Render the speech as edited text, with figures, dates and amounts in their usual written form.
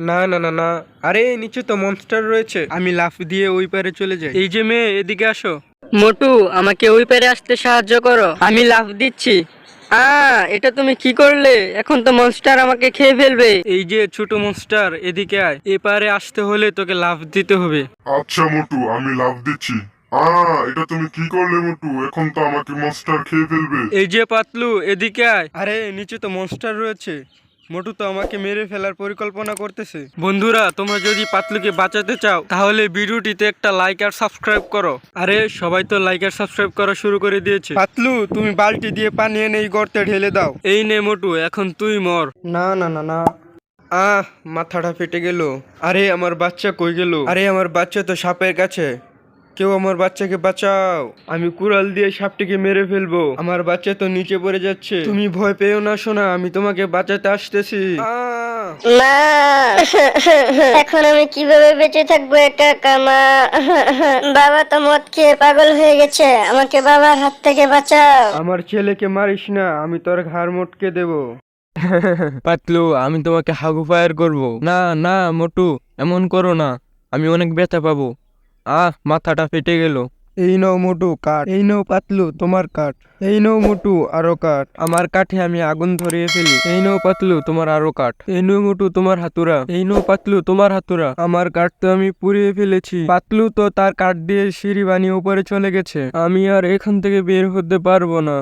না না না না, আরে নিচে তো মনস্টার রয়েছে, আমি লাফ দিয়ে ওই পারে চলে যাই। এই যে মেয়ে, এদিকে আসো। মোটু, আমাকে ওই পারে আসতে সাহায্য করো, আমি লাফ দিচ্ছি। এটা তুমি কি করলে? এখন তো মনস্টার আমাকে খেয়ে ফেলবে। এই যে ছোট মনস্টার, এদিকে আয়, এপারে আসতে হলে তোকে লাফ দিতে হবে। আচ্ছা মোটু, আমি লাফ দিচ্ছি। এটা তুমি কি করলে মোটু? এখন তো আমাকে মনস্টার খেয়ে ফেলবে। এই যে পাতলু, এদিকে আয়। আরে নিচে তো মনস্টার রয়েছে, মোটু তো আমাকে মেরে ফেলার পরিকল্পনা করতেছে। বন্ধুরা, তোমরা যদি পাতলুকে বাঁচাতে চাও তাহলে ভিডিওটিতে একটা লাইক আর সাবস্ক্রাইব করো। আরে সবাই তো লাইক আর সাবস্ক্রাইব করা শুরু করে দিয়েছে। পাতলু, তুমি বালতি দিয়ে পানি এনে এই গর্তে ঢেলে দাও। এই নে মোটু, এখন তুই মর। না না না না, মাথাটা ফেটে গেল। আরে আমার বাচ্চা কই গেল? আরে আমার বাচ্চা তো সাপের কাছে, কেউ আমার বাচ্চাকে বাঁচাও, আমি কুড়াল দিয়ে সাপটিকে মেরে ফেলবো। আমার বাচ্চা তো নিচে পড়ে যাচ্ছে, তুমি ভয় পেও না সোনা, আমি তোমাকে বাঁচাতে আসতেছি। মা, এখন আমি কিভাবে বেঁচে থাকবো একা একা? মা, বাবা তো মদ খেয়ে পাগল হয়ে গেছে, আমাকে বাবার হাত থেকে বাঁচাও। আমার ছেলেকে মারিস না, আমি তোর ঘাড় মোটকে দেবো। পাতলু, আমি তোমাকে হাগু ফায়ার করবো। না না মোটু, এমন করো না, আমি অনেক ব্যথা পাবো। মাথাটা ফেটে গেল। এই নাও মোটু কাঠ, এই নাও পাতলু তোমার কাঠ, এই নাও মোটু আরো কাঠ, আমার কাঠে আমি আগুন ধরিয়ে ফেলি। এই নাও পাতলু তোমার আরো কাঠ, এই নাও মোটু তোমার হাতুড়া, এই নাও পাতলু তোমার হাতুড়া। আমার কাঠ তো আমি পুড়িয়ে ফেলেছি। পাতলু তো তার কাঠ দিয়ে সিঁড়ি বানিয়ে উপরে চলে গেছে, আমি আর এখান থেকে বের হতে পারবো না।